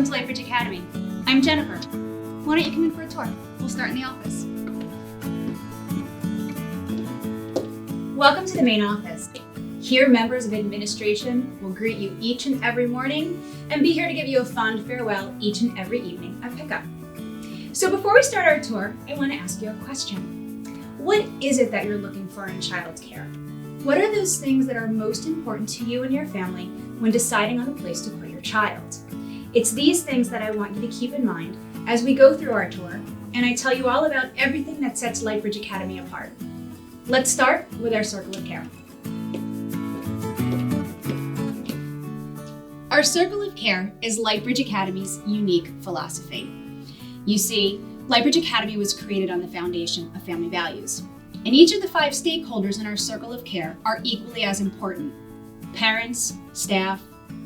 Welcome to Lightbridge Academy. I'm Jennifer. Why don't you come in for a tour? We'll start in the office. Welcome to the main office. Here, members of administration will greet you each and every morning and be here to give you a fond farewell each and every evening at pickup. So before we start our tour, I want to ask you a question. What is it that you're looking for in childcare? What are those things that are most important to you and your family when deciding on a place to put your child? It's these things that I want you to keep in mind as we go through our tour, and I tell you all about everything that sets Lightbridge Academy apart. Let's start with our Circle of Care. Our Circle of Care is Lightbridge Academy's unique philosophy. You see, Lightbridge Academy was created on the foundation of family values. And each of the 5 stakeholders in our Circle of Care are equally as important: parents, staff,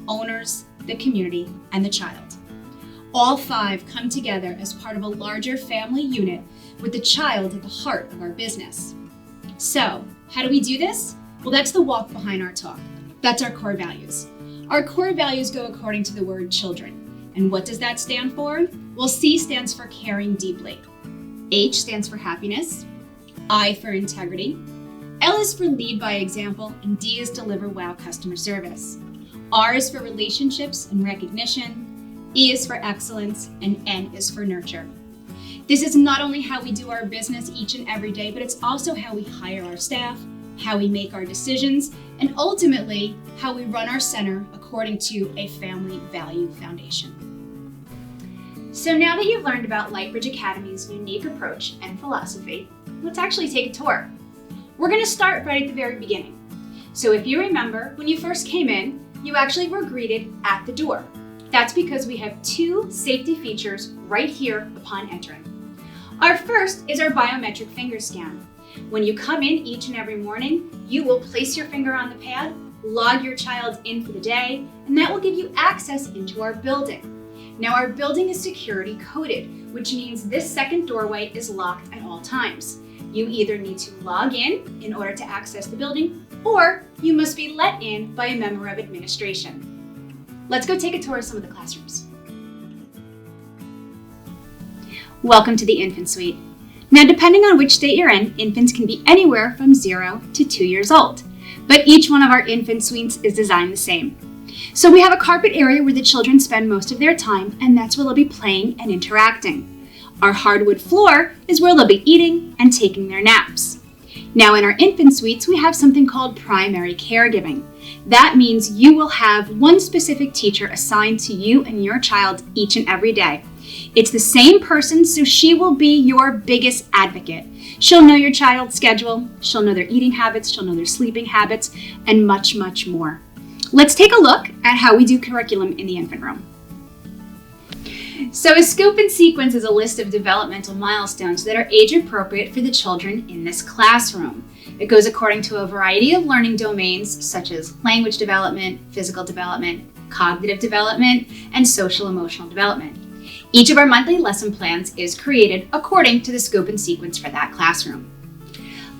owners, the community, and the child. All 5 come together as part of a larger family unit with the child at the heart of our business. So, how do we do this? Well, that's the walk behind our talk. That's our core values. Our core values go according to the word children. And what does that stand for? Well, C stands for caring deeply. H stands for happiness. I for integrity. L is for lead by example, and D is deliver wow customer service. R is for relationships and recognition. E is for excellence, and N is for nurture. This is not only how we do our business each and every day, but it's also how we hire our staff, how we make our decisions, and ultimately how we run our center according to a family value foundation. So now that you've learned about Lightbridge Academy's unique approach and philosophy, let's actually take a tour. We're going to start right at the very beginning. So if you remember, when you first came in, you actually were greeted at the door. That's because we have 2 safety features right here upon entering. Our first is our biometric finger scan. When you come in each and every morning, you will place your finger on the pad, log your child in for the day, and that will give you access into our building. Now, our building is security coded, which means this second doorway is locked at all times. You either need to log in order to access the building, or you must be let in by a member of administration. Let's go take a tour of some of the classrooms. Welcome to the infant suite. Now, depending on which state you're in, infants can be anywhere from 0 to 2 years old, but each one of our infant suites is designed the same. So we have a carpet area where the children spend most of their time, and that's where they'll be playing and interacting. Our hardwood floor is where they'll be eating and taking their naps. Now in our infant suites, we have something called primary caregiving. That means you will have one specific teacher assigned to you and your child each and every day. It's the same person, so she will be your biggest advocate. She'll know your child's schedule, she'll know their eating habits, she'll know their sleeping habits, and much, much more. Let's take a look at how we do curriculum in the infant room. So a scope and sequence is a list of developmental milestones that are age appropriate for the children in this classroom. It goes according to a variety of learning domains such as language development, physical development, cognitive development, and social emotional development. Each of our monthly lesson plans is created according to the scope and sequence for that classroom.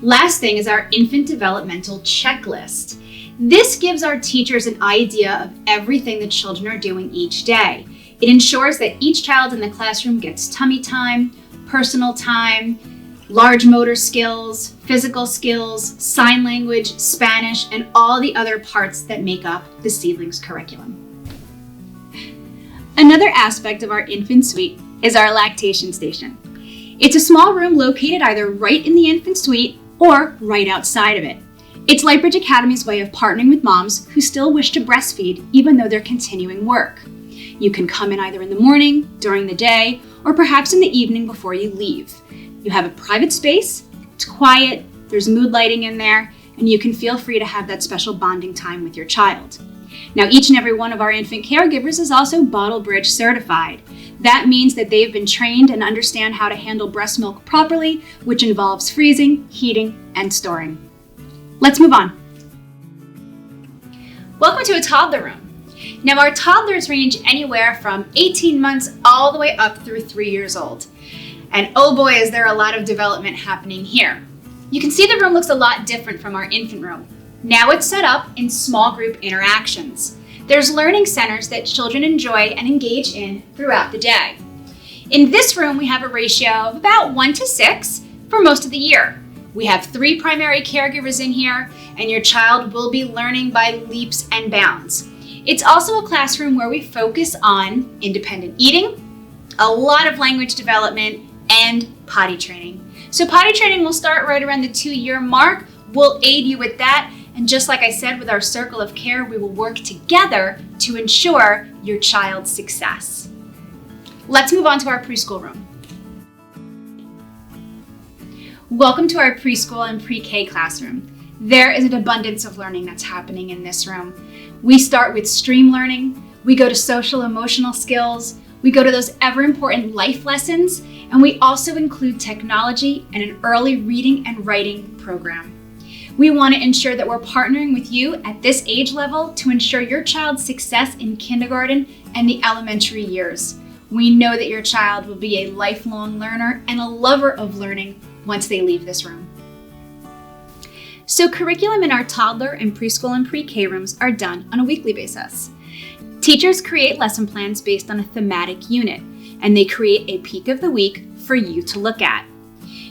Last thing is our infant developmental checklist. This gives our teachers an idea of everything the children are doing each day. It ensures that each child in the classroom gets tummy time, personal time, large motor skills, physical skills, sign language, Spanish, and all the other parts that make up the Seedlings curriculum. Another aspect of our infant suite is our lactation station. It's a small room located either right in the infant suite or right outside of it. It's Lightbridge Academy's way of partnering with moms who still wish to breastfeed even though they're continuing work. You can come in either in the morning, during the day, or perhaps in the evening before you leave. You have a private space, it's quiet, there's mood lighting in there, and you can feel free to have that special bonding time with your child. Now, each and every one of our infant caregivers is also Lightbridge certified. That means that they've been trained and understand how to handle breast milk properly, which involves freezing, heating, and storing. Let's move on. Welcome to a toddler room. Now, our toddlers range anywhere from 18 months all the way up through 3 years old. And oh boy, is there a lot of development happening here. You can see the room looks a lot different from our infant room. Now it's set up in small group interactions. There's learning centers that children enjoy and engage in throughout the day. In this room, we have a ratio of about 1 to 6 for most of the year. We have 3 primary caregivers in here, and your child will be learning by leaps and bounds. It's also a classroom where we focus on independent eating, a lot of language development, and potty training. So potty training will start right around the 2-year mark. We'll aid you with that. And just like I said, with our circle of care, we will work together to ensure your child's success. Let's move on to our preschool room. Welcome to our preschool and pre-K classroom. There is an abundance of learning that's happening in this room. We start with stream learning, we go to social emotional skills, we go to those ever important life lessons, and we also include technology and an early reading and writing program. We want to ensure that we're partnering with you at this age level to ensure your child's success in kindergarten and the elementary years. We know that your child will be a lifelong learner and a lover of learning once they leave this room. So curriculum in our toddler and preschool and pre-K rooms are done on a weekly basis. Teachers create lesson plans based on a thematic unit, and they create a peak of the week for you to look at.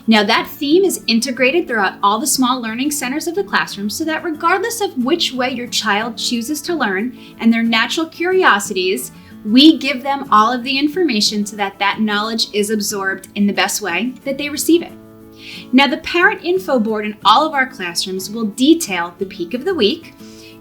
Now that theme is integrated throughout all the small learning centers of the classroom so that regardless of which way your child chooses to learn and their natural curiosities, we give them all of the information so that that knowledge is absorbed in the best way that they receive it. Now the parent info board in all of our classrooms will detail the peak of the week.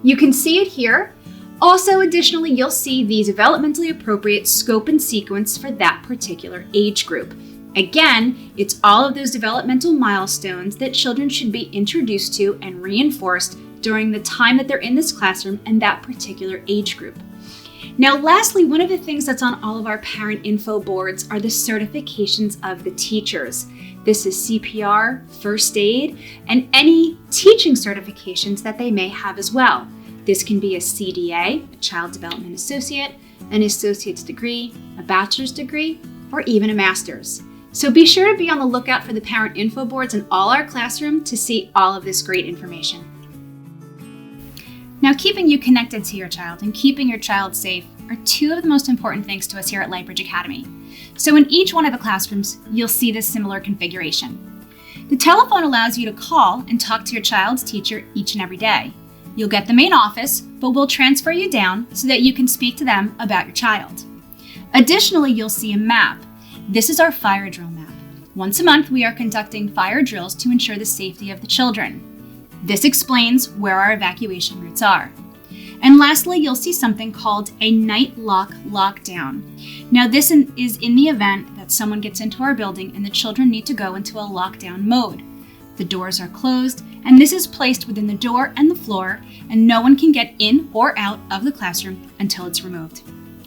You can see it here. Also, additionally, you'll see the developmentally appropriate scope and sequence for that particular age group. Again, it's all of those developmental milestones that children should be introduced to and reinforced during the time that they're in this classroom and that particular age group. Now, lastly, one of the things that's on all of our parent info boards are the certifications of the teachers. This is CPR, first aid, and any teaching certifications that they may have as well. This can be a CDA, a Child Development Associate, an associate's degree, a bachelor's degree, or even a master's. So be sure to be on the lookout for the parent info boards in all our classroom to see all of this great information. Now, keeping you connected to your child and keeping your child safe are 2 of the most important things to us here at Lightbridge Academy. So in each one of the classrooms, you'll see this similar configuration. The telephone allows you to call and talk to your child's teacher each and every day. You'll get the main office, but we'll transfer you down so that you can speak to them about your child. Additionally, you'll see a map. This is our fire drill map. Once a month, we are conducting fire drills to ensure the safety of the children. This explains where our evacuation routes are. And lastly, you'll see something called a night lock lockdown. Now, this is in the event that someone gets into our building and the children need to go into a lockdown mode. The doors are closed, and this is placed within the door and the floor, and no one can get in or out of the classroom until it's removed.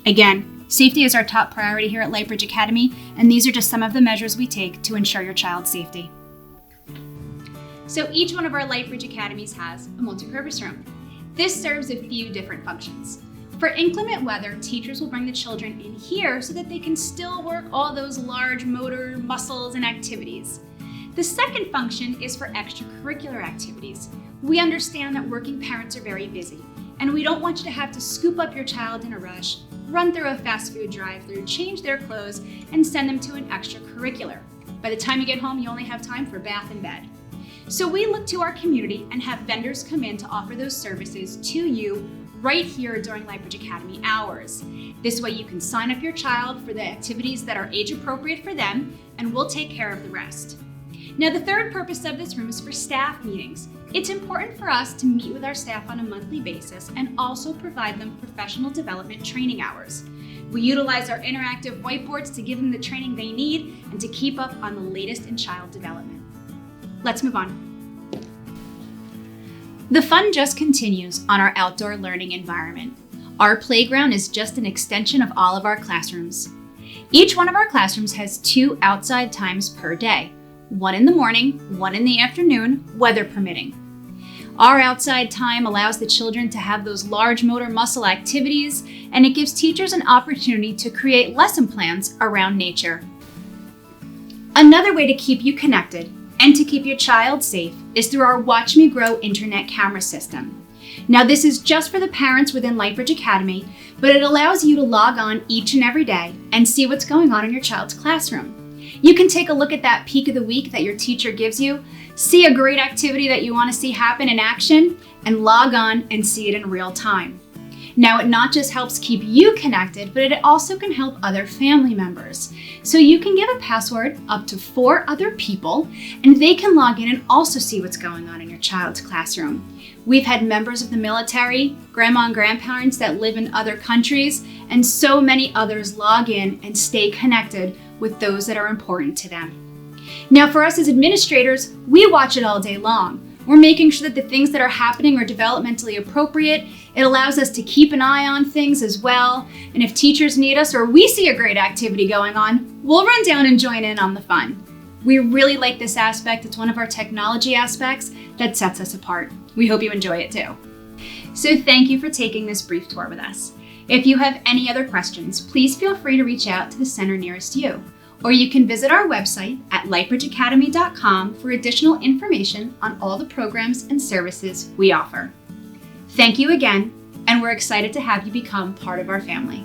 Again, safety is our top priority here at Lightbridge Academy, and these are just some of the measures we take to ensure your child's safety. So each one of our Lightbridge Academies has a multi-purpose room. This serves a few different functions. For inclement weather, teachers will bring the children in here so that they can still work all those large motor muscles and activities. The second function is for extracurricular activities. We understand that working parents are very busy, and we don't want you to have to scoop up your child in a rush, run through a fast food drive-thru, change their clothes, and send them to an extracurricular. By the time you get home, you only have time for bath and bed. So we look to our community and have vendors come in to offer those services to you right here during Lightbridge Academy hours. This way you can sign up your child for the activities that are age appropriate for them, and we'll take care of the rest. Now, the third purpose of this room is for staff meetings. It's important for us to meet with our staff on a monthly basis and also provide them professional development training hours. We utilize our interactive whiteboards to give them the training they need and to keep up on the latest in child development. Let's move on. The fun just continues on our outdoor learning environment. Our playground is just an extension of all of our classrooms. Each one of our classrooms has 2 outside times per day, one in the morning, one in the afternoon, weather permitting. Our outside time allows the children to have those large motor muscle activities, and it gives teachers an opportunity to create lesson plans around nature. Another way to keep you connected and to keep your child safe is through our Watch Me Grow internet camera system. Now, this is just for the parents within Lightbridge Academy, but it allows you to log on each and every day and see what's going on in your child's classroom. You can take a look at that peak of the week that your teacher gives you, see a great activity that you want to see happen in action, and log on and see it in real time. Now, it not just helps keep you connected, but it also can help other family members. So you can give a password up to 4 other people, and they can log in and also see what's going on in your child's classroom. We've had members of the military, grandma and grandparents that live in other countries, and so many others log in and stay connected with those that are important to them. Now, for us as administrators, we watch it all day long. We're making sure that the things that are happening are developmentally appropriate. It allows us to keep an eye on things as well. And if teachers need us or we see a great activity going on, we'll run down and join in on the fun. We really like this aspect. It's one of our technology aspects that sets us apart. We hope you enjoy it too. So thank you for taking this brief tour with us. If you have any other questions, please feel free to reach out to the center nearest you. Or you can visit our website at lightbridgeacademy.com for additional information on all the programs and services we offer. Thank you again, and we're excited to have you become part of our family.